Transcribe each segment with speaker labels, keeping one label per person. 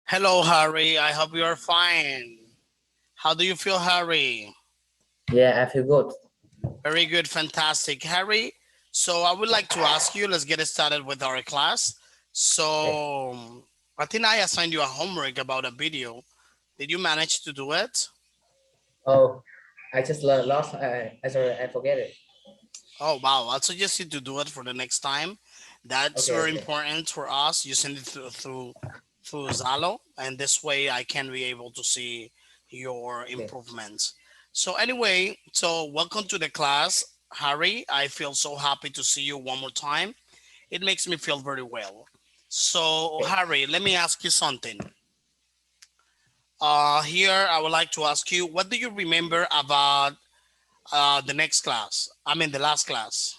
Speaker 1: Hello, Harry. I hope you are fine. How do you feel, Harry?
Speaker 2: Yeah, I feel good.
Speaker 1: Very good, fantastic. Harry, so I would like to ask you, let's get started with our class.
Speaker 2: Okay.
Speaker 1: So, I think I assigned you a homework about a video. Did you manage to do it?
Speaker 2: Oh, I just lost. I sorry, I forget it.
Speaker 1: Oh, wow. I'll suggest you to do it for the next time. That's
Speaker 2: Okay,
Speaker 1: very
Speaker 2: okay.
Speaker 1: important for us. You send it through Zalo, and this way I can be able to see your
Speaker 2: Okay.
Speaker 1: improvements. So anyway, so welcome to the class, Harry. I feel so happy to see you one more time. It makes me feel very well. So
Speaker 2: Okay.
Speaker 1: Harry, let me ask you something. Here I would like to ask you, what do you remember about the next class? I mean the last class.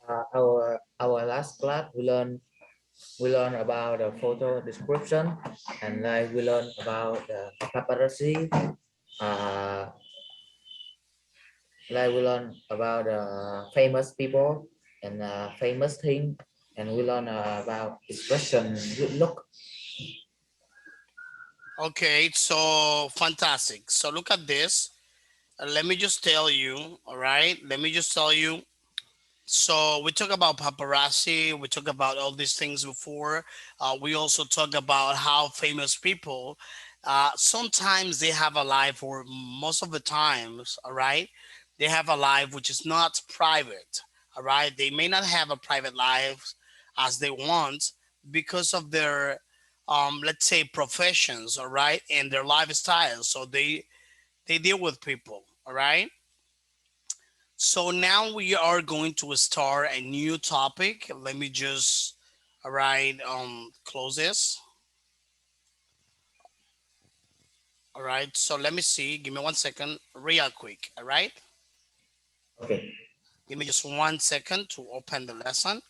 Speaker 2: Our last class we learn about the photo description, and like we learn about the paparazzi. Uh, like we learn about famous people and famous thing, and we learn about expression, good look.
Speaker 1: Okay, so fantastic. So look at this. Let me just tell you, all right? Let me just tell you. So we talk about paparazzi. We talk about all these things before. We also talk about how famous people, sometimes they have a life, or most of the times, all right, they have a life which is not private, all right. They may not have a private life as they want because of their, let's say, professions, all right, and their lifestyle. So they deal with people, all right. So now we are going to start a new topic. Let me just, all right, close this. All right. So let me see. Give me 1 second, real quick. All right.
Speaker 2: Okay.
Speaker 1: Give me just 1 second to open the lesson.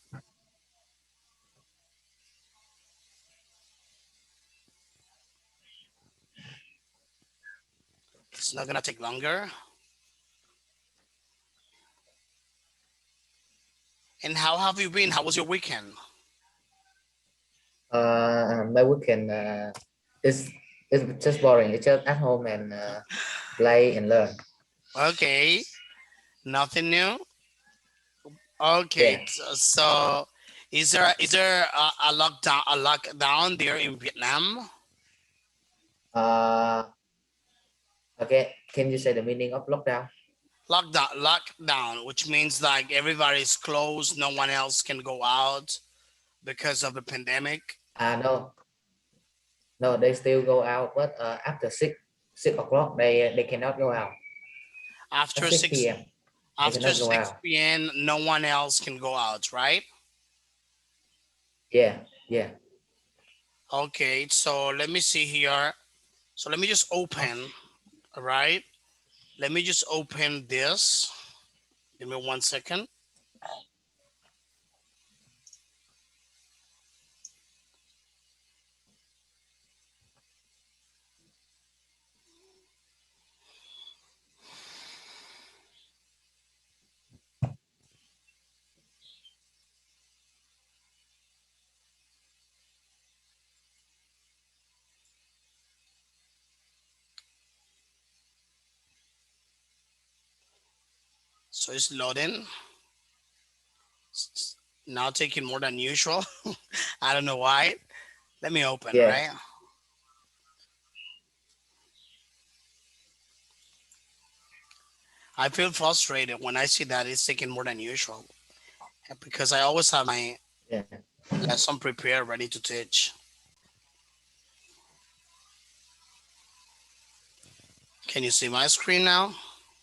Speaker 1: It's not gonna take longer. And how have you been? How was your weekend?
Speaker 2: My weekend is it's just boring. It's just at home and play and learn.
Speaker 1: Okay. Nothing new.
Speaker 2: Yeah.
Speaker 1: Okay. So is there a lockdown there in Vietnam?
Speaker 2: Uh, okay. Can you say the meaning of lockdown?
Speaker 1: Lockdown, which means like everybody's closed, no one else can go out because of the pandemic.
Speaker 2: No, no. They still go out, but after six o'clock, they cannot go out. At
Speaker 1: After
Speaker 2: six
Speaker 1: 6
Speaker 2: p.m. they
Speaker 1: after
Speaker 2: cannot go
Speaker 1: 6
Speaker 2: out.
Speaker 1: p.m., no one else can go out, right?
Speaker 2: Yeah, yeah.
Speaker 1: Okay, so let me see here. So let me just open, all right? Let me just open this. Give me 1 second. So it's loading. It's now taking more than usual. I don't know why. Let me open, all
Speaker 2: Yeah.
Speaker 1: right? I feel frustrated when I see that it's taking more than usual because I always have my
Speaker 2: Yeah.
Speaker 1: lesson prepared, ready to teach. Can you see my screen now?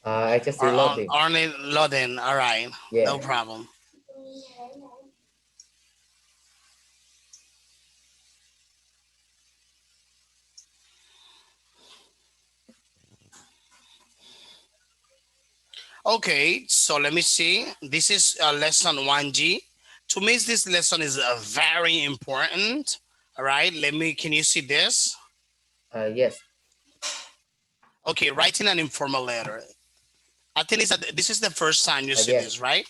Speaker 2: I just
Speaker 1: Or
Speaker 2: see loading.
Speaker 1: only loading? All right, no
Speaker 2: Yeah.
Speaker 1: problem. Okay, so let me see. This is lesson 1G. To me, this lesson is very important. All right, can you see this?
Speaker 2: Yes.
Speaker 1: Okay, writing an informal letter. I think this is the first time you see
Speaker 2: Yes.
Speaker 1: this, right?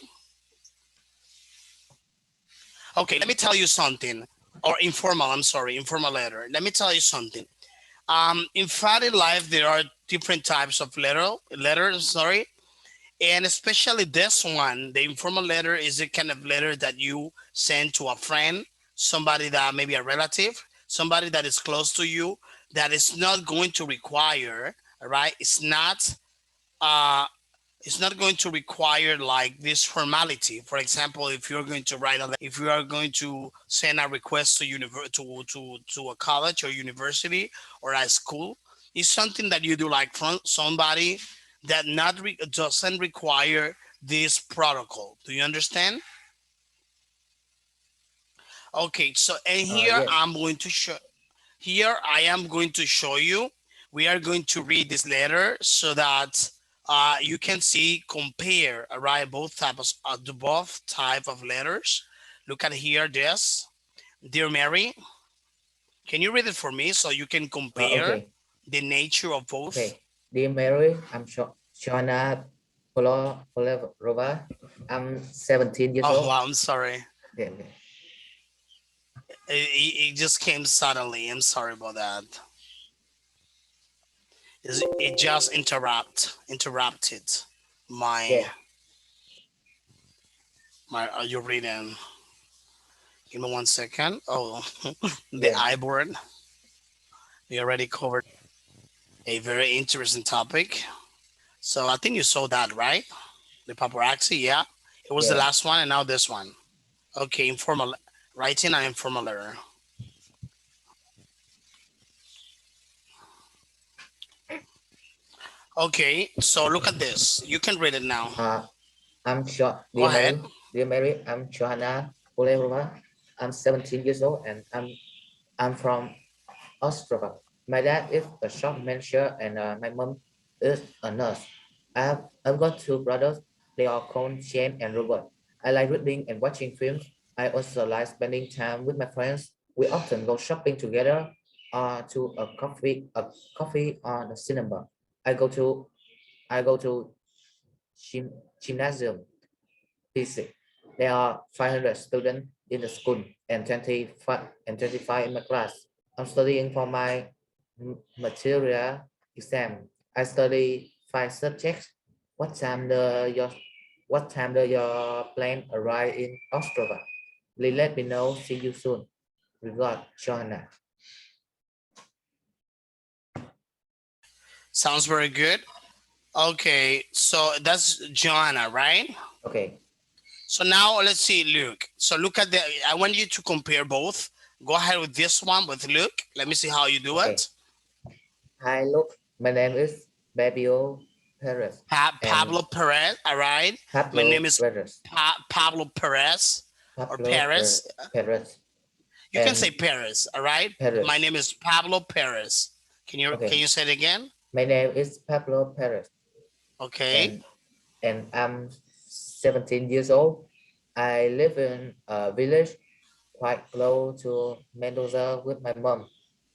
Speaker 1: Okay, let me tell you something. or informal, I'm sorry, informal letter. Let me tell you something. In fact, in life, there are different types of letters, sorry. And especially this one, the informal letter is a kind of letter that you send to a friend, somebody that maybe a relative, somebody that is close to you, that is not going to require, all right? Uh, it's not going to require like this formality. For example, if you're going to write a if you are going to send a request to to a college or university or a school, it's something that you do like from somebody that doesn't require this protocol. Do you understand? Okay, so and
Speaker 2: Yes.
Speaker 1: here I am going to show you. We are going to read this letter so that you can see, compare, all right, the both type of letters. Look at here, this. Dear Mary, can you read it for me so you can compare
Speaker 2: Okay.
Speaker 1: the nature of both?
Speaker 2: Okay. Dear Mary, I'm Shona Polarova. I'm 17 years
Speaker 1: Oh,
Speaker 2: old.
Speaker 1: wow, I'm sorry.
Speaker 2: Okay. Okay.
Speaker 1: It just came suddenly. I'm sorry about that. It just interrupted my
Speaker 2: Yeah.
Speaker 1: you're reading. Give me 1 second. Oh, the
Speaker 2: Yeah.
Speaker 1: I board. We already covered a very interesting topic. So I think you saw that, right? The paparazzi, yeah. It was the
Speaker 2: Yeah.
Speaker 1: last one, and now this one. Okay, informal writing and informal letter. Okay, so look at this. You can read it now.
Speaker 2: Uh, I'm short.
Speaker 1: Go
Speaker 2: Dear
Speaker 1: ahead.
Speaker 2: Mary. Dear Mary, I'm Johanna Polarova. I'm 17 years old and I'm from Ostrava. My dad is a shop manager and my mom is a nurse. I've got two brothers. They are called Shane and Robert. I like reading and watching films. I also like spending time with my friends. We often go shopping together to a coffee or the cinema. I go to I go to gymnasium physics. There are 500 students in the school and 25 in my class. I'm studying for my material exam. I study 5 subjects. What time do your what time do your plane arrive in Ostrava? Please let me know. See you soon. Regard, Joanna.
Speaker 1: Sounds very good. Okay, so that's Joanna, right?
Speaker 2: Okay,
Speaker 1: So now let's see Luke. So look at the, I want you to compare both. Go ahead with this one with Luke. Let me see how you do
Speaker 2: okay.
Speaker 1: it.
Speaker 2: Hi, look. My name is Babio Perez and
Speaker 1: Pablo Perez, all right? My name
Speaker 2: Pablo
Speaker 1: is
Speaker 2: Perez.
Speaker 1: Pablo Perez or
Speaker 2: Pablo
Speaker 1: Perez.
Speaker 2: Perez
Speaker 1: You can say
Speaker 2: and
Speaker 1: Perez, all right? My
Speaker 2: Perez.
Speaker 1: name is Pablo Perez. Can
Speaker 2: Okay,
Speaker 1: you say it again?
Speaker 2: my name is Pablo Perez,
Speaker 1: Okay.
Speaker 2: and I'm 17 years old. I live in a village quite close to Mendoza with my mom,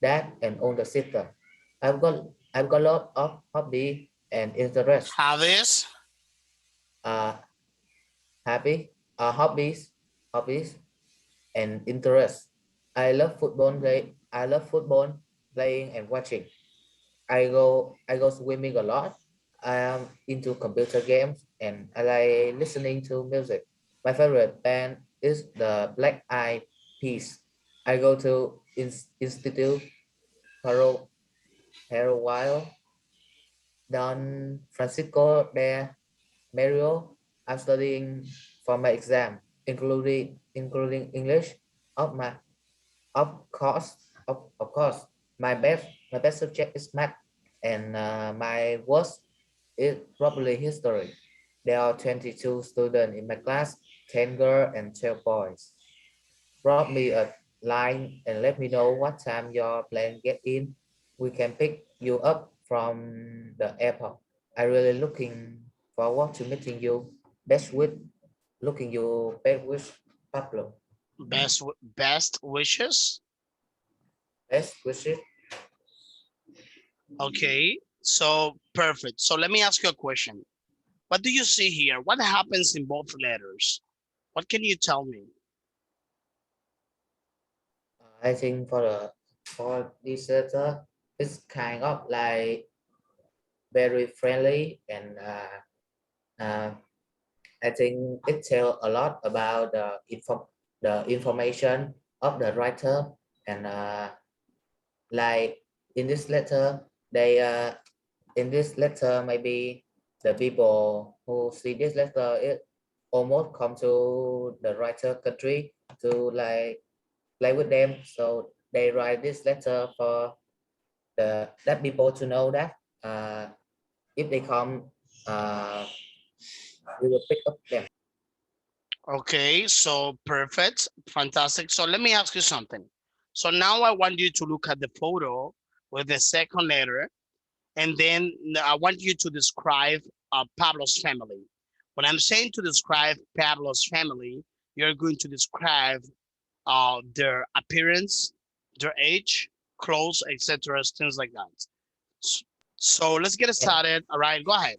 Speaker 2: dad, and older sister. I've got a lot of hobby and interest.
Speaker 1: Have this.
Speaker 2: Uh, happy hobbies, hobbies and interests. I love football, playing and watching. I go swimming a lot. I am into computer games and I like listening to music. My favorite band is the Black Eyed Peas. I go to Institute for a while. Don Francisco de Mario. I'm studying for my exam, including English. Of my of course, my best subject is math, and my worst is probably history. There are 22 students in my class, 10 girls and 12 boys. Drop me a line and let me know what time your plane get in. We can pick you up from the airport. I really looking forward to meeting you. Best with looking you best wish, Pablo.
Speaker 1: Best wishes.
Speaker 2: Best wishes.
Speaker 1: Okay. So perfect. So let me ask you a question. What do you see here? What happens in both letters? What can you tell me?
Speaker 2: I think for this letter, it's kind of like very friendly and uh, I think it tells a lot about the information of the writer and like in this letter they in this letter maybe the people who see this letter it almost come to the writer country to like play with them, so they write this letter for the that people to know that if they come uh, we will pick up them.
Speaker 1: Okay, so perfect, fantastic. So let me ask you something. So now I want you to look at the photo with the second letter, and then I want you to describe Pablo's family. When I'm saying to describe Pablo's family, you're going to describe their appearance, their age, clothes, etc., things like that. S- So let's get
Speaker 2: can,
Speaker 1: started. All right, go ahead.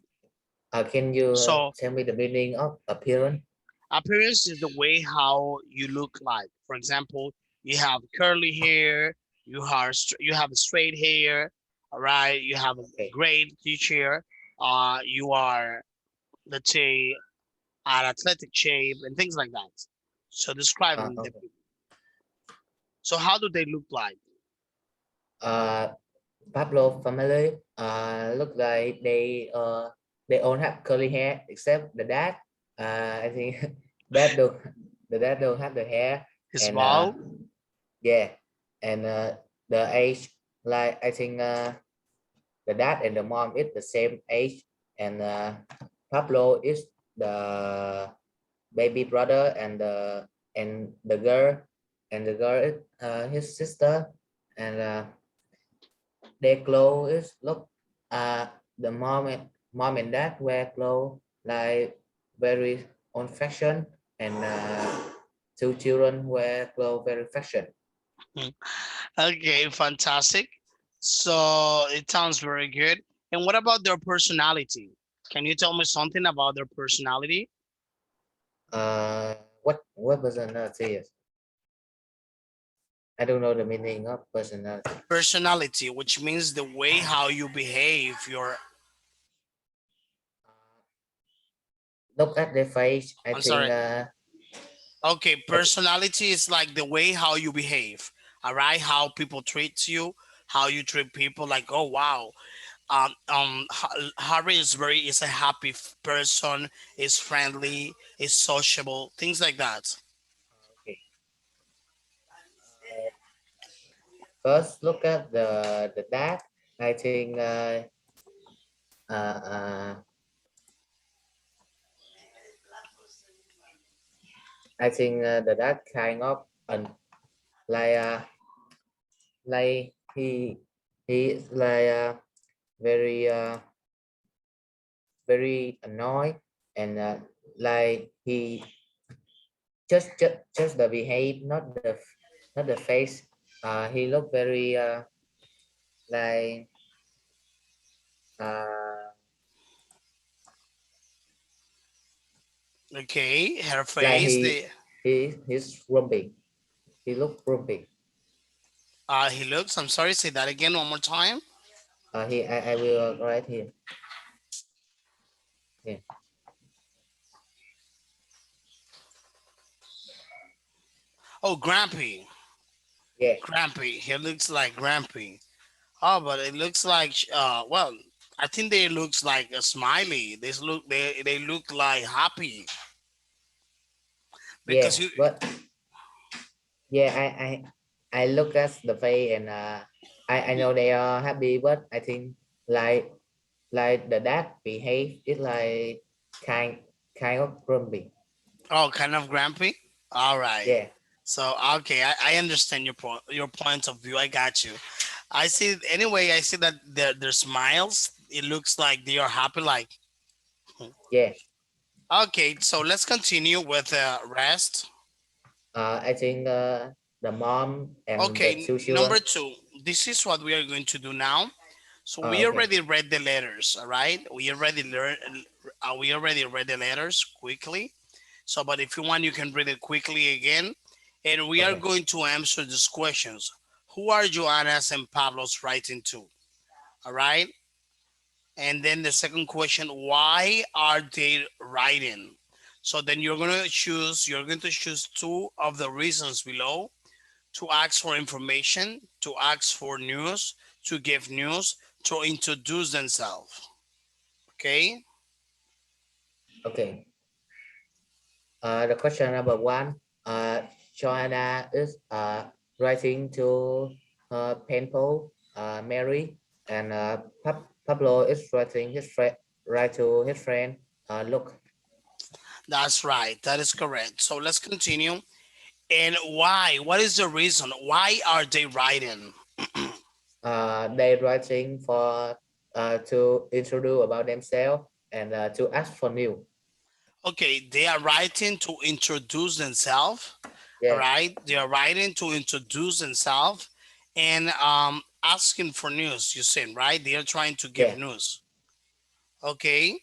Speaker 2: can you
Speaker 1: So
Speaker 2: tell me the meaning of appearance?
Speaker 1: appearance is the way how you look like. For example, you have curly hair, you have straight hair, all right. You have a
Speaker 2: Okay.
Speaker 1: great teacher. You are, let's say, an athletic shape and things like that. So describing the
Speaker 2: Okay.
Speaker 1: people. So how do they look like?
Speaker 2: uh Pablo family look like they all have curly hair except the dad. I think dad don't the dad don't have the hair
Speaker 1: His
Speaker 2: and
Speaker 1: bald.
Speaker 2: yeah, and the age like I think the dad and the mom is the same age, and Pablo is the baby brother, and the girl is his sister, and their clothes is look the mom and dad wear clothes like very on fashion, and two children wear clothes very fashion.
Speaker 1: Okay, fantastic. So it sounds very good. And what about their personality? Can you tell me something about their personality?
Speaker 2: What personality is? I don't know the meaning of personality.
Speaker 1: Personality, which means the way how you behave. Your,
Speaker 2: Look at their face. I
Speaker 1: I'm
Speaker 2: think
Speaker 1: sorry. Okay, personality is like the way how you behave. All right, how people treat you, how you treat people. Like, oh wow, Harry is a happy person, is friendly, is sociable, things like that.
Speaker 2: okay. Uh, First, look at the dad. I think uh, uh, the dad kind of like like he is like very very annoyed, and like he just the behave, not the face. He look very like uh
Speaker 1: Okay, her
Speaker 2: like
Speaker 1: face, the
Speaker 2: he's grumpy. He look grumpy.
Speaker 1: he looks. I'm sorry, say that again one more time.
Speaker 2: I will write here. Yeah.
Speaker 1: Oh, Grampy,
Speaker 2: Yeah.
Speaker 1: Grampy. He looks like Grampy. Oh, but it looks like well, I think they looks like a smiley. They look like happy because
Speaker 2: Yeah.
Speaker 1: you.
Speaker 2: But yeah, I look at the face, and I know they are happy, but I think like the dad behave is like kind kind of grumpy.
Speaker 1: Oh, kind of Grampy. All right.
Speaker 2: Yeah.
Speaker 1: So okay, I understand your point of view. I got you. I see. Anyway, I see that their smiles. It looks like they are happy. Like,
Speaker 2: Yeah.
Speaker 1: okay, so let's continue with the rest.
Speaker 2: I think the mom and the
Speaker 1: Okay,
Speaker 2: two children.
Speaker 1: number two. This is what we are going to do now. So we
Speaker 2: Okay.
Speaker 1: already read the letters. All right, we already learned. We already read the letters quickly. So, but if you want, you can read it quickly again. and we are
Speaker 2: Okay.
Speaker 1: going to answer these questions. Who are Joanna's and Pablo's writing to? All right. And then the second question, why are they writing? So then you're going to choose two of the reasons below: to ask for information, to ask for news, to give news, to introduce themselves. Okay.
Speaker 2: Okay. The question number one. Joanna is writing to her pen pal, Mary, and Pablo is writing his friend, write to his friend, Luke.
Speaker 1: That's right. That is correct. So let's continue. And why? What is the reason? Why are they writing?
Speaker 2: They writing for to introduce about themselves and to ask for new.
Speaker 1: Okay, they are writing to introduce themselves. All
Speaker 2: Yeah,
Speaker 1: right, they are writing to introduce themselves and asking for news. You said right? They are trying to give
Speaker 2: yeah.
Speaker 1: news. Okay,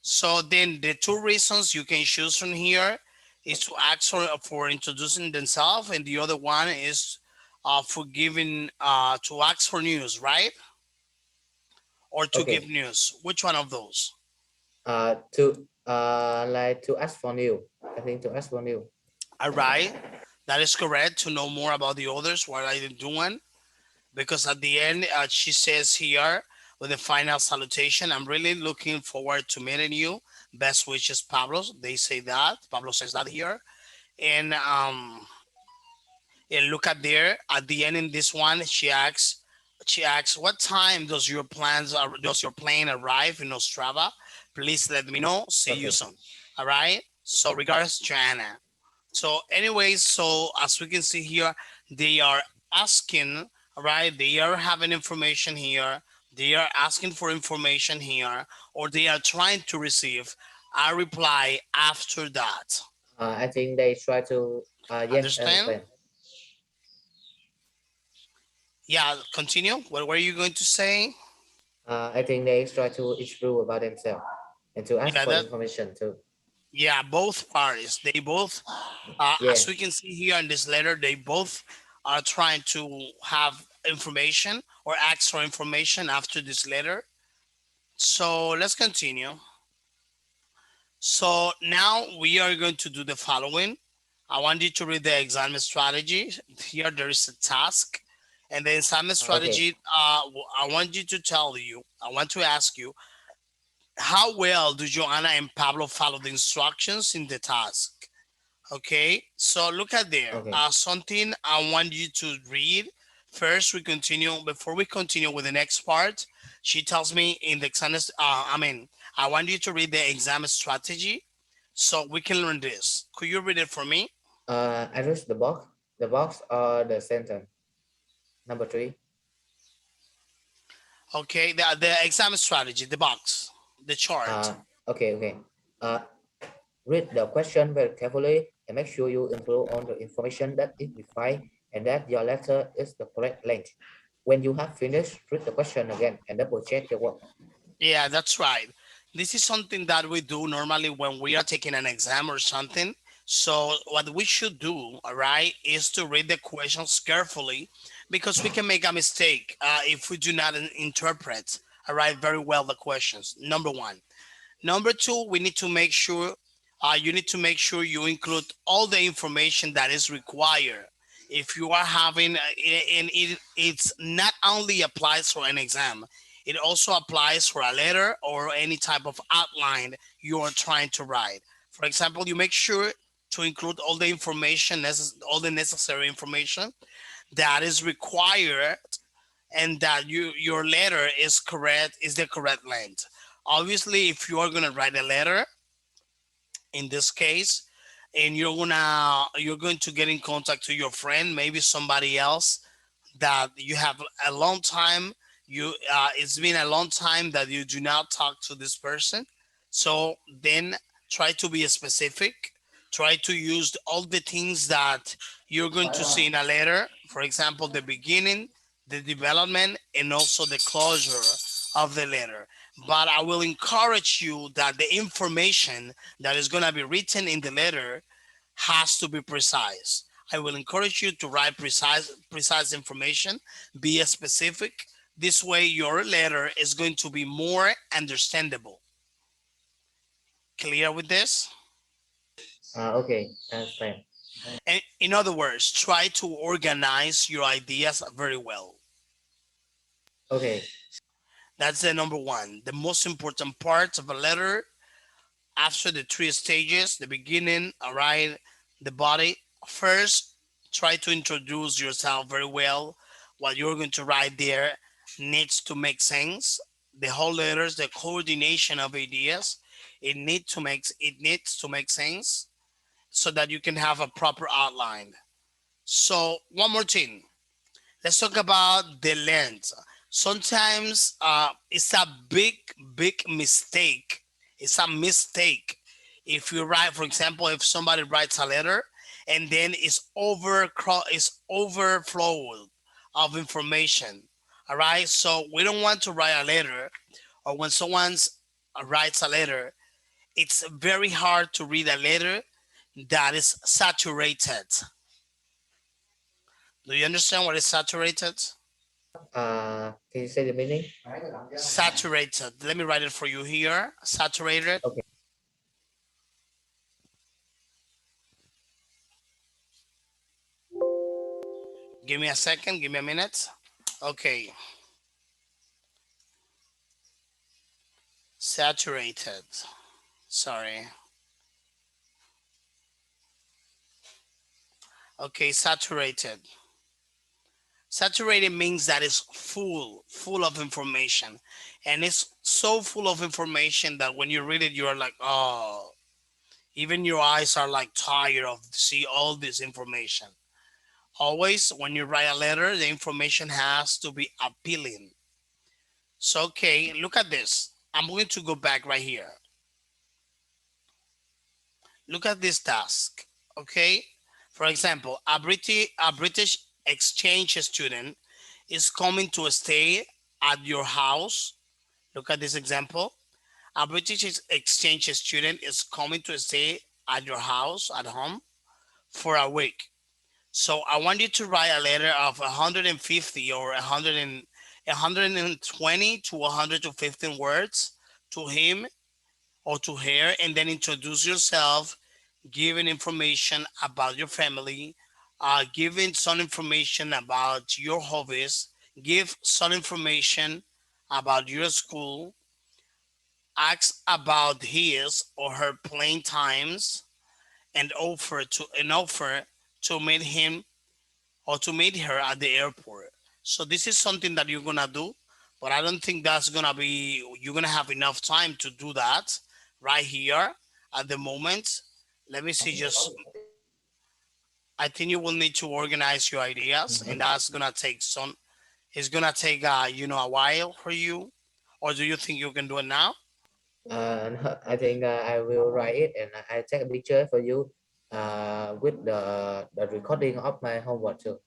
Speaker 1: so then the two reasons you can choose from here is to ask for introducing themselves, and the other one is for giving to ask for news, right? Or to give
Speaker 2: Okay.
Speaker 1: news. Which one of those?
Speaker 2: To like to ask for new. I think to ask for new.
Speaker 1: All right, that is correct. To know more about the others, what are they doing? Because at the end, she says here with the final salutation, I'm really looking forward to meeting you. Best wishes, Pablo. They say that. Pablo says that here. And look at there at the end in this one, she asks, what time does your plane arrive in Ostrava? Please let me know. See you
Speaker 2: Okay.
Speaker 1: soon. All right. So regards, Joanna. So, anyways, so as we can see here, they are asking, right? They are having information here. They are asking for information here, or they are trying to receive a reply after that.
Speaker 2: I think they try to yeah, I
Speaker 1: Understand?
Speaker 2: understand.
Speaker 1: Yeah, continue. What were you going to say?
Speaker 2: I think they try to improve about themselves and to ask
Speaker 1: Yeah,
Speaker 2: for
Speaker 1: that
Speaker 2: information too.
Speaker 1: yeah, both parties. They both
Speaker 2: Yeah.
Speaker 1: as we can see here in this letter, they both are trying to have information or ask for information after this letter. So let's continue. So now we are going to do the following. I want you to read the exam strategy. Here there is a task. And the exam
Speaker 2: Okay.
Speaker 1: strategy, I want you to tell you, I want to ask you, how well do Joanna and Pablo follow the instructions in the task? Okay, so look at there.
Speaker 2: Okay.
Speaker 1: Something I want you to read. First, before we continue with the next part, she tells me in the exam, I want you to read the exam strategy so we can learn this. Could you read it for me?
Speaker 2: I read the box or the sentence. Number three.
Speaker 1: Okay, the exam strategy, the box, the chart.
Speaker 2: Okay, okay. Uh, Read the question very carefully and make sure you include all the information that is required and that your letter is the correct length. When you have finished, read the question again and double check your work.
Speaker 1: Yeah, that's right. This is something that we do normally when we are taking an exam or something. So, what we should do, all right, is to read the questions carefully because we can make a mistake if we do not interpret, all right, very well the questions. Number one. Number two, we need to make sure you need to make sure you include all the information that is required. If you are having, and it's not only applies for an exam, it also applies for a letter or any type of outline you are trying to write. For example, you make sure to include all the information, all the necessary information that is required, and that your letter is correct, is the correct length. Obviously, if you are going to write a letter in this case, and you're going to get in contact to your friend, maybe somebody else that you have a long time, you it's been a long time that you do not talk to this person. So then try to be specific. Try to use all the things that you're going to see in a letter. For example, the beginning, the development, and also the closure of the letter. But I will encourage you that the information that is going to be written in the letter has to be precise. I will encourage you to write precise information, be specific. This way your letter is going to be more understandable. Clear with this?
Speaker 2: Okay, understand.
Speaker 1: And in other words, try to organize your ideas very well.
Speaker 2: Okay,
Speaker 1: That's the number one. The most important part of a letter after the three stages, the beginning, all right, the body. First, try to introduce yourself very well. What you're going to write there needs to make sense. The whole letters, the coordination of ideas, it needs to make sense so that you can have a proper outline. So one more thing, let's talk about the length. Sometimes it's a big mistake. It's a mistake if you write, for example, if somebody writes a letter and then it's overflowed of information. All right, so we don't want to write a letter, or when someone's writes a letter, it's very hard to read a letter that is saturated. Do you understand what is saturated?
Speaker 2: can you say the meaning?
Speaker 1: Saturated. Let me write it for you here. Saturated.
Speaker 2: Okay.
Speaker 1: Give me a second. Give me a minute. Okay. Saturated. Sorry. Okay. Saturated. Saturated means that it's full of information. And it's so full of information that when you read it, you're like, oh, even your eyes are like tired of see all this information. Always, when you write a letter, the information has to be appealing. So, okay, look at this. I'm going to go back right here. Look at this task. Okay. For example, a British exchange student is coming to stay at your house. Look at this example. A British exchange student is coming to stay at your house at home for a week. So I want you to write a letter of 150 or 120 to 115 words to him or to her, and then introduce yourself, giving information about your family, giving some information about your hobbies, give some information about your school, ask about his or her playing times, and offer to meet him or to meet her at the airport. So this is something that you're gonna do, but I don't think that's gonna be you're gonna have enough time to do that right here at the moment. Let me see just I think you will need to organize your ideas and that's gonna take some it's gonna take a while for you. Or do you think you can do it now?
Speaker 2: No, I think I will write it and I take a picture for you with the recording of my homework too.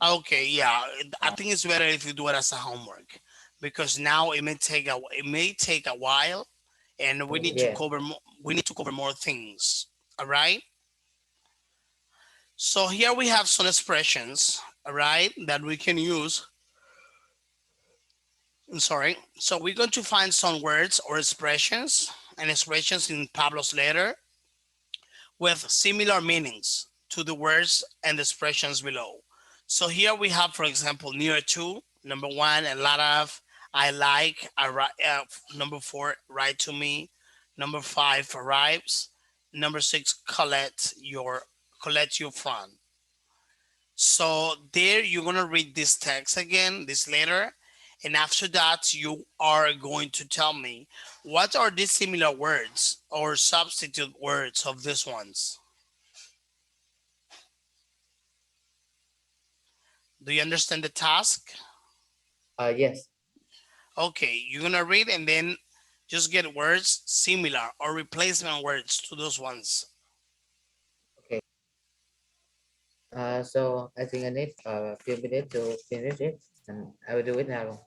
Speaker 1: Okay, yeah. I think it's better if you do it as a homework because now it may take a while and we need to
Speaker 2: Yeah.
Speaker 1: cover more things. All right. So here we have some expressions, all right, that we can use. I'm sorry. So we're going to find some words or expressions and expressions in Pablo's letter with similar meanings to the words and expressions below. So here we have, for example, near to, number one, a lot of, I like, number four, write to me, number five, arrives, number six, collect your friend. So there you're gonna read this text again, this letter, and after that you are going to tell me what are the similar words or substitute words of these ones. Do you understand the task?
Speaker 2: Yes.
Speaker 1: Okay, you're gonna read and then just get words similar or replacement words to those ones.
Speaker 2: Okay. So I think I need a few minutes to finish it, and I will do it now.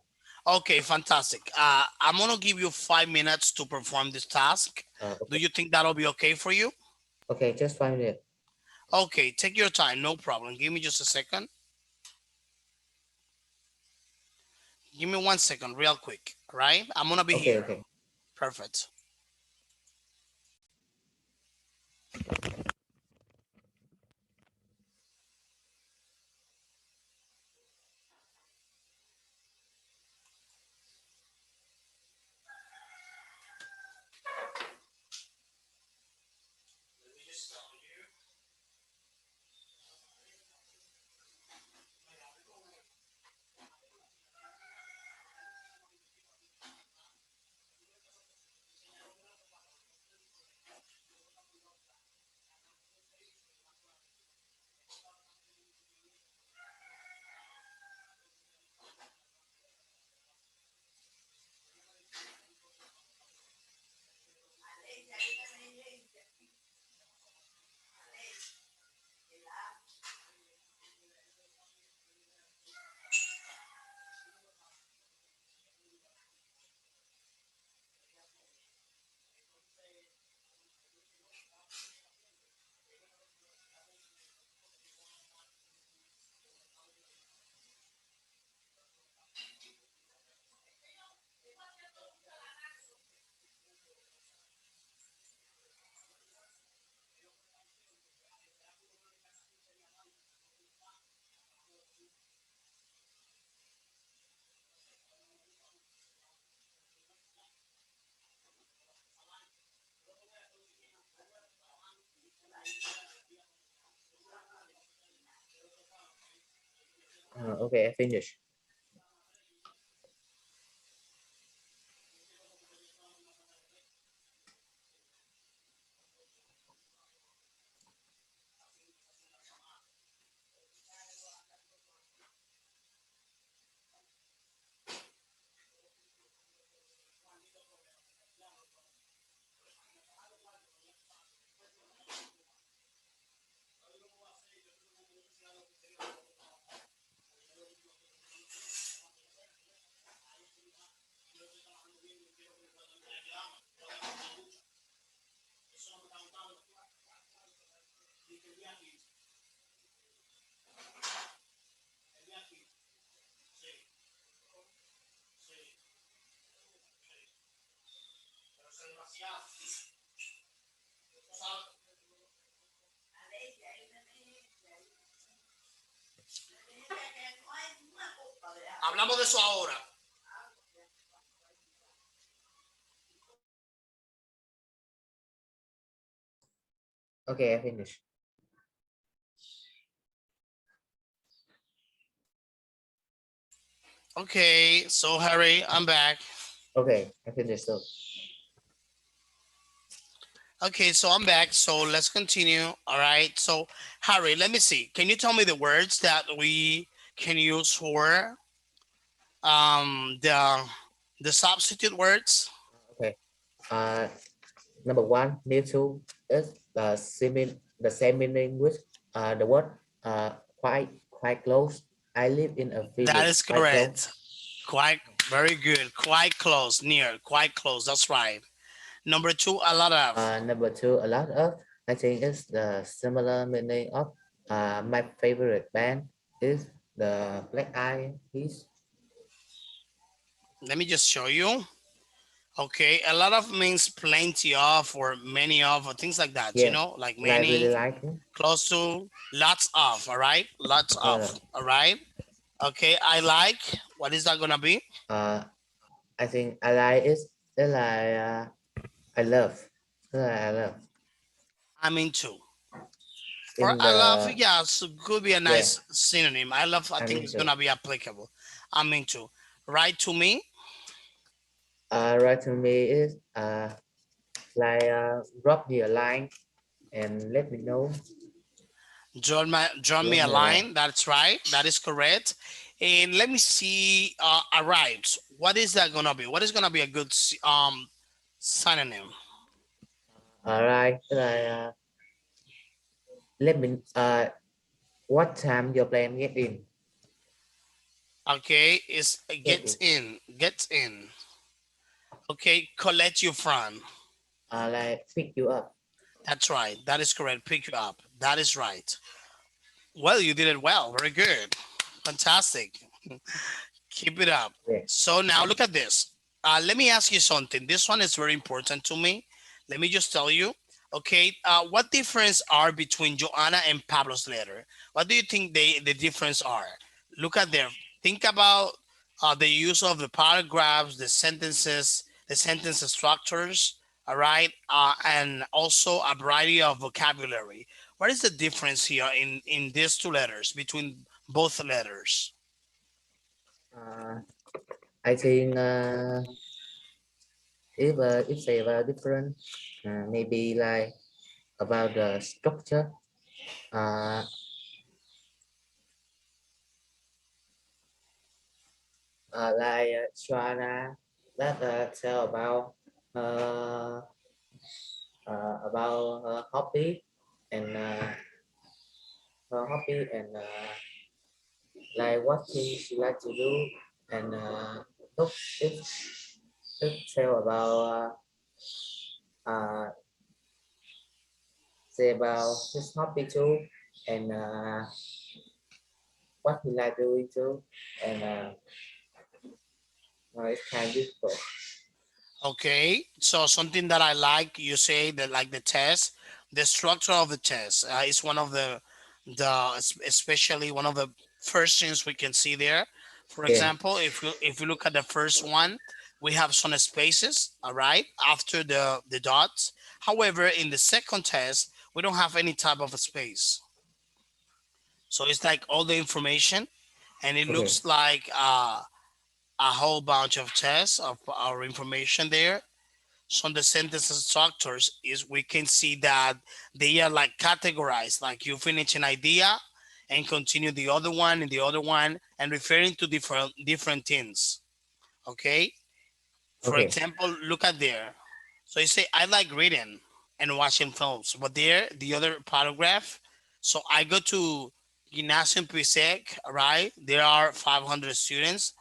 Speaker 1: Okay, fantastic. I'm gonna give you 5 minutes to perform this task. Do
Speaker 2: Okay.
Speaker 1: you think that'll be okay for you?
Speaker 2: Okay, just 5 minutes.
Speaker 1: Okay, take your time, no problem. Give me just a second. Give me 1 second, real quick. All right, I'm gonna be
Speaker 2: Okay,
Speaker 1: here.
Speaker 2: okay.
Speaker 1: Perfect.
Speaker 2: Okay, I finished.
Speaker 1: Hablamos de eso ahora.
Speaker 2: Okay, I finished.
Speaker 1: Okay, so Harry, I'm back.
Speaker 2: Okay, I finished. So,
Speaker 1: Okay, so I'm back. So let's continue. All right. So Harry, let me see. Can you tell me the words that we can use for um the the substitute words?
Speaker 2: okay. Uh, Number one, need to is the same meaning with the word quite close. I live in a
Speaker 1: That
Speaker 2: village
Speaker 1: is
Speaker 2: quite close.
Speaker 1: correct. Quite very good. Quite close, near, quite close. That's right. Number two, a lot of.
Speaker 2: Number two, a lot of. I think it's the similar meaning of my favorite band is the Black Eyed Peas.
Speaker 1: Let me just show you. Okay, a lot of means plenty of or many of or things like that,
Speaker 2: Yeah,
Speaker 1: like
Speaker 2: I really
Speaker 1: many,
Speaker 2: like it.
Speaker 1: close to, lots of, all right? Lots of, all right? Okay, I like, what is that gonna be?
Speaker 2: Uh, I think I like it's like I love. I love
Speaker 1: I'm into. Or
Speaker 2: in
Speaker 1: I love,
Speaker 2: the
Speaker 1: yeah, so could be a
Speaker 2: yeah.
Speaker 1: nice synonym. I love, I
Speaker 2: I'm
Speaker 1: think it's
Speaker 2: into.
Speaker 1: gonna be applicable. I'm into. Write to me,
Speaker 2: Right to me is like drop me a line and let me know.
Speaker 1: draw me
Speaker 2: Drop
Speaker 1: a
Speaker 2: me a line.
Speaker 1: line. That's right. That is correct. And let me see, arrives. What is that gonna be? What is gonna be a good synonym?
Speaker 2: All right. Like let me. What time your plan get in?
Speaker 1: Okay, is
Speaker 2: Get in.
Speaker 1: gets in, gets in. Okay, collect your friend.
Speaker 2: Like pick you up.
Speaker 1: That's right. That is correct. Pick you up. That is right. Well, you did it well. Very good. Fantastic. Keep it up.
Speaker 2: Yeah.
Speaker 1: So now look at this. Let me ask you something. This one is very important to me. Let me just tell you. Okay, what difference are between Joanna and Pablo's letter? What do you think the difference are? Look at there. Think about the use of the paragraphs, the sentence structures. All right, and also a variety of vocabulary. What is the difference here in these two letters between both letters?
Speaker 2: Uh, I think if they were different, maybe like about the structure, uh, like Shwana that tell uh, about her hobby and her hobby and like what things she like to do and look it tell about say about his hobby too and what he like doing too and it's kind of difficult.
Speaker 1: Okay, so something that I like, you say that like the test, the structure of the test is one of especially one of the first things we can see there. For
Speaker 2: Yeah.
Speaker 1: example, if you look at the first one, we have some spaces, all right, after the dots. However, in the second test, we don't have any type of a space, so it's like all the information, and it
Speaker 2: Okay.
Speaker 1: looks like a whole bunch of tests of our information there. So the sentence structures is we can see that they are like categorized, like you finish an idea and continue the other one and the other one and referring to different things. Okay. For
Speaker 2: Okay.
Speaker 1: example, look at there. So you say I like reading and watching films, but there the other paragraph. So I go to Gymnasium Pisek, right? There are 500 students,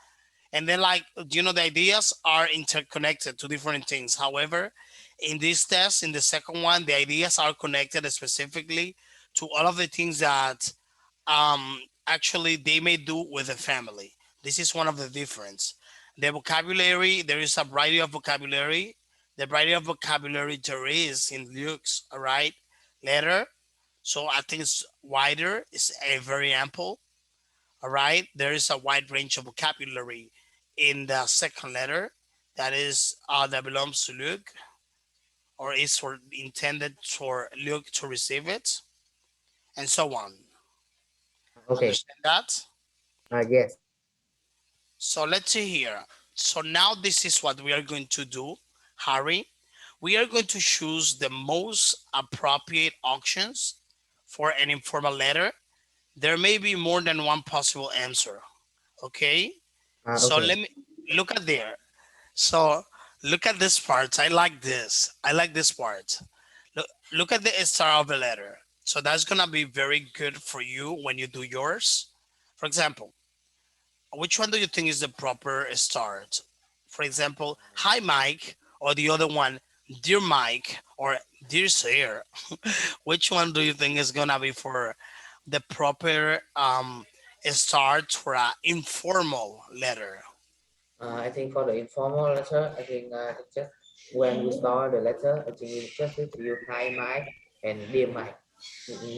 Speaker 1: and then like the ideas are interconnected to different things. However, in this test, in the second one, the ideas are connected specifically to all of the things that actually they may do with the family. This is one of the difference. The vocabulary, there is a variety of vocabulary. The variety of vocabulary there is in Luke's, all right, letter. So I think it's wider, it's a very ample. All right, there is a wide range of vocabulary in the second letter that belongs to Luke or is intended for Luke to receive it, and so on.
Speaker 2: Okay.
Speaker 1: Understand that?
Speaker 2: Yes.
Speaker 1: So let's see here. So now this is what we are going to do, Harry. We are going to choose the most appropriate options for an informal letter. There may be more than one possible answer. Okay. So
Speaker 2: Okay.
Speaker 1: let me look at there. So look at this part. I like this. I like this part. Look at the start of the letter. So that's gonna be very good for you when you do yours. For example, which one do you think is the proper start? For example, hi Mike, or the other one, dear Mike, or dear sir. Which one do you think is gonna be for the proper start for an informal letter?
Speaker 2: I think for the informal letter, I think just when we start the letter, I think we just need to use hi Mike and dear Mike.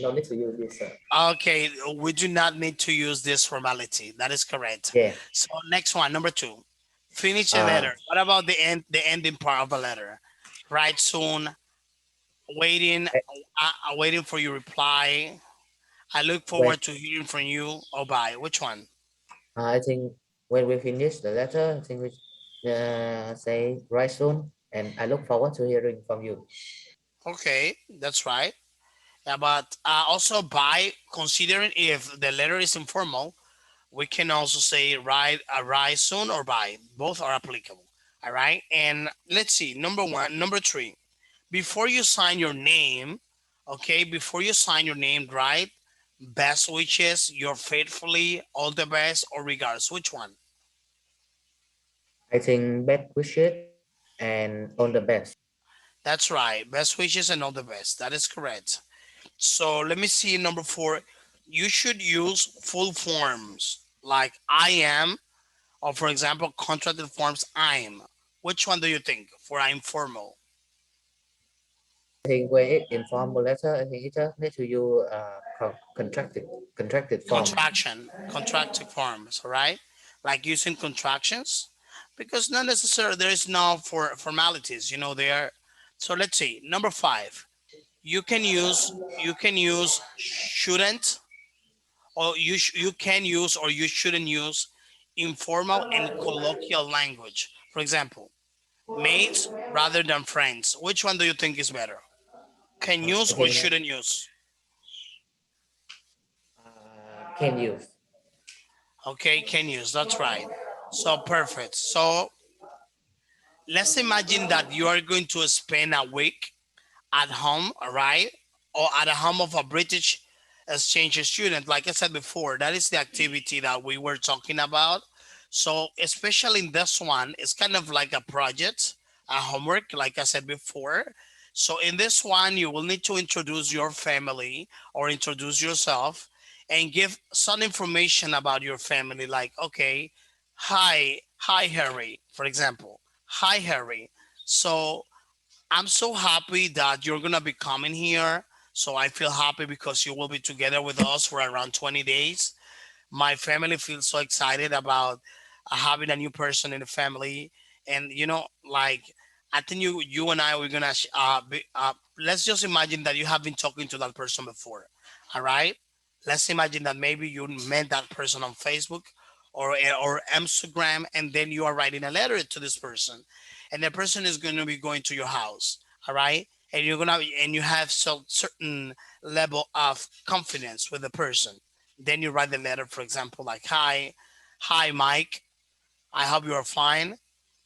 Speaker 2: No need to use this.
Speaker 1: Okay, we do not need to use this formality. That is correct.
Speaker 2: Yeah.
Speaker 1: So next one, number two, finish a
Speaker 2: Uh,
Speaker 1: letter. What about the ending part of a letter? Write soon, waiting, waiting for your reply. I look
Speaker 2: when
Speaker 1: forward to hearing from you. Oh, bye. Which one?
Speaker 2: I think when we finish the letter, I think we say right soon, and I look forward to hearing from you.
Speaker 1: Okay, that's right. Yeah, but also by considering if the letter is informal, we can also say write, arrive soon or by. Both are applicable. All right. And let's see. Number one, number three. Before you sign your name, okay, before you sign your name, right? Best wishes, you're faithfully, all the best, or regards. Which one?
Speaker 2: I think best wishes and all the best.
Speaker 1: That's right. Best wishes and all the best. That is correct. So let me see number four. You should use full forms like I am, or for example, contracted forms I'm. Which one do you think for informal?
Speaker 2: I think when it informal letter, I think it just need to use contracted form.
Speaker 1: Contracted forms, all right? Like using contractions, because not necessarily there is no for formalities, there. So let's see. Number five, you can use shouldn't, or you can use or you shouldn't use informal and colloquial language. For example, mates rather than friends. Which one do you think is better? Can use
Speaker 2: I
Speaker 1: or
Speaker 2: think
Speaker 1: shouldn't use?
Speaker 2: can use.
Speaker 1: Okay, can use. That's right. So perfect. So let's imagine that you are going to spend a week at home, all right, or at the home of a British exchange student. Like I said before, that is the activity that we were talking about. So, especially in this one, it's kind of like a project, a homework, like I said before. So, in this one, you will need to introduce your family or introduce yourself and give some information about your family, like, okay, hi, Harry, for example. Hi, Harry. So, I'm so happy that you're gonna be coming here. So I feel happy because you will be together with us for around 20 days. My family feels so excited about having a new person in the family, and like I think you and I we're gonna let's just imagine that you have been talking to that person before. All right, let's imagine that maybe you met that person on Facebook or Instagram, and then you are writing a letter to this person, and the person is going to be going to your house. All right, and you have certain level of confidence with the person. Then you write the letter, for example, like, hi, Mike. I hope you are fine.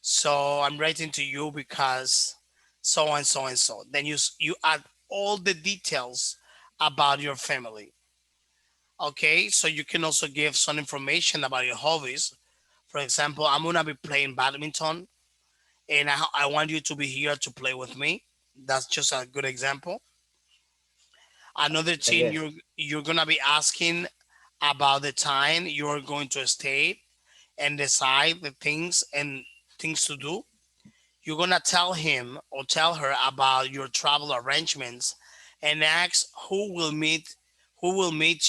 Speaker 1: So I'm writing to you because so and so and so. Then you add all the details about your family. Okay, so you can also give some information about your hobbies. For example, I'm gonna be playing badminton, and I want you to be here to play with me. That's just a good example. Another thing,
Speaker 2: Yes.
Speaker 1: you're gonna be asking about the time you're going to stay and decide the things to do. You're gonna tell him or tell her about your travel arrangements and ask who will meet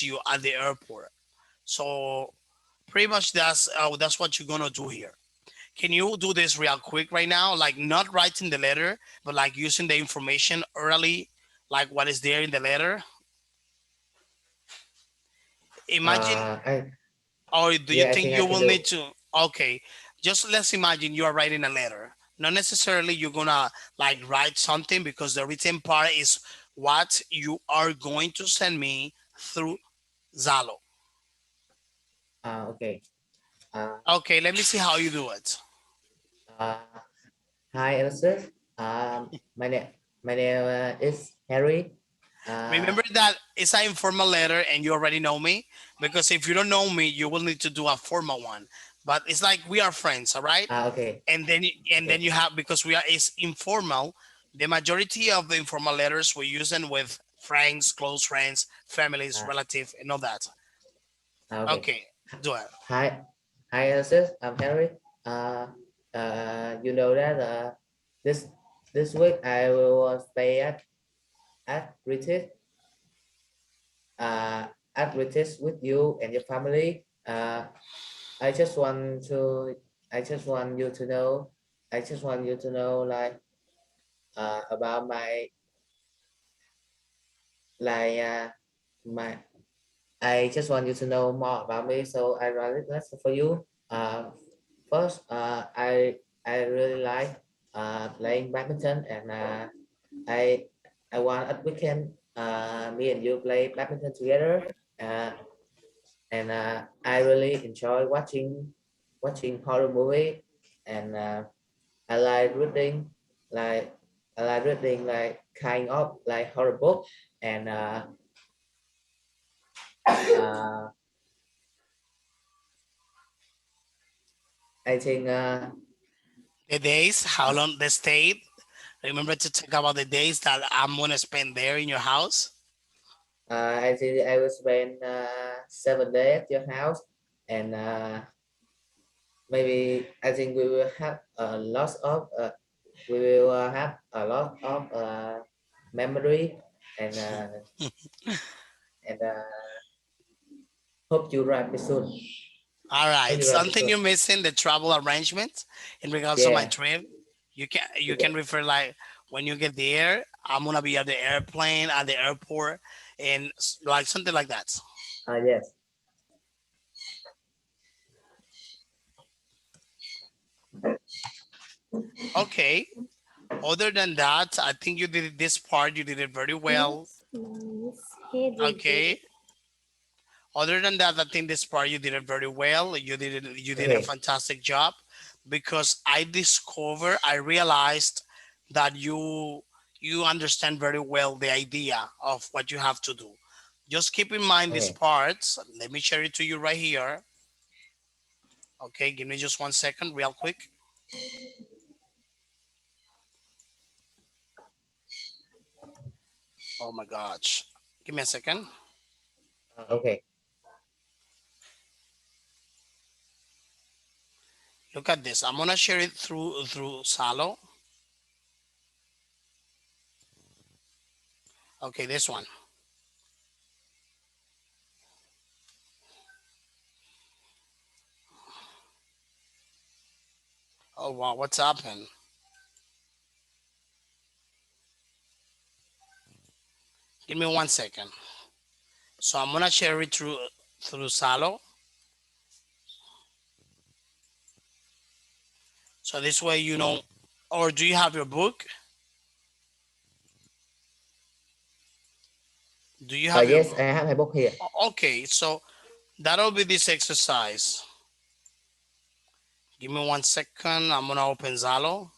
Speaker 1: you at the airport. So pretty much that's what you're gonna do here. Can you do this real quick right now? Like not writing the letter, but like using the information early, like what is there in the letter. Imagine.
Speaker 2: I
Speaker 1: Or do you
Speaker 2: Yeah, I
Speaker 1: think
Speaker 2: think I
Speaker 1: you
Speaker 2: can
Speaker 1: will
Speaker 2: do.
Speaker 1: need to? Okay, just let's imagine you are writing a letter. Not necessarily you're gonna like write something, because the written part is what you are going to send me through Zalo.
Speaker 2: Okay. Uh,
Speaker 1: Okay, let me see how you do it.
Speaker 2: uh, Hi, Elizabeth. My name is Harry. Uh,
Speaker 1: Remember that it's an informal letter and you already know me, because if you don't know me, you will need to do a formal one. But it's like we are friends, all right?
Speaker 2: okay.
Speaker 1: And then
Speaker 2: Okay.
Speaker 1: you have, because we are it's informal, the majority of the informal letters we use them with friends, close friends, families,
Speaker 2: Uh,
Speaker 1: relative, and all that.
Speaker 2: okay.
Speaker 1: Okay, do it.
Speaker 2: Hi, hi, Elizabeth. I'm Harry. Uh, you know that this this week I will stay at British uh at British with you and your family. I just want to I just want you to know I just want you to know about like uh, my I just want you to know more about me, so I write it list for you. First, I really like playing badminton, and I I want at weekend me and you play badminton together. Uh, and I really enjoy watching horror movie, and I like reading like like kind of like horror book, and uh, I think
Speaker 1: The days, how long they stayed. Remember to talk about the days that I'm gonna spend there in your house.
Speaker 2: I think I will spend 7 days at your house, and maybe I think we will have a lot of we will have a lot of memory, and hope you write me soon.
Speaker 1: All
Speaker 2: Hope
Speaker 1: right.
Speaker 2: you write me
Speaker 1: Something
Speaker 2: soon.
Speaker 1: you're missing, the travel arrangement in regards to my
Speaker 2: Yeah.
Speaker 1: trip. You
Speaker 2: You got,
Speaker 1: can refer like when you get there, I'm gonna be at the airplane at the airport and like something like that.
Speaker 2: yes.
Speaker 1: Okay. Other than that, I think you did this part. You did it very well.
Speaker 3: Yes, nice. He did
Speaker 1: Okay.
Speaker 3: it.
Speaker 1: Other than that, I think this part you did it very well. You did a
Speaker 2: Okay.
Speaker 1: fantastic job because I realized that you understand very well the idea of what you have to do. Just keep in mind these
Speaker 2: Okay.
Speaker 1: parts. Let me share it to you right here. Okay, give me just 1 second, real quick. Oh my gosh. Give me a second.
Speaker 2: Okay.
Speaker 1: Look at this. I'm gonna share it through Salo. Okay, this one. Oh wow, what's happened? Give me 1 second. So I'm gonna share it through Salo. So this way you know. Or do you have your book? Do you have your
Speaker 2: Yes, I have my book here.
Speaker 1: Okay, so that'll be this exercise. Give me 1 second. I'm gonna open Zalo.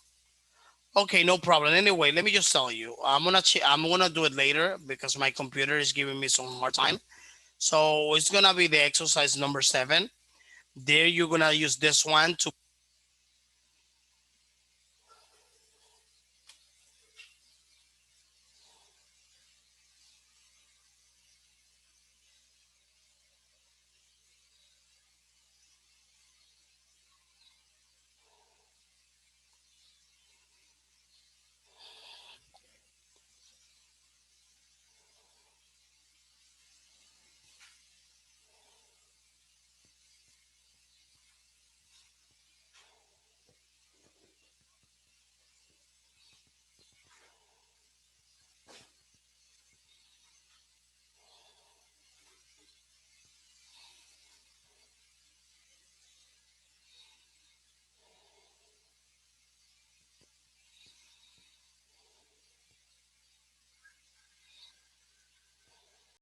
Speaker 1: Okay, no problem. Anyway, let me just tell you. I'm gonna do it later because my computer is giving me some hard time. So it's gonna be the exercise number 7. There you're gonna use this one to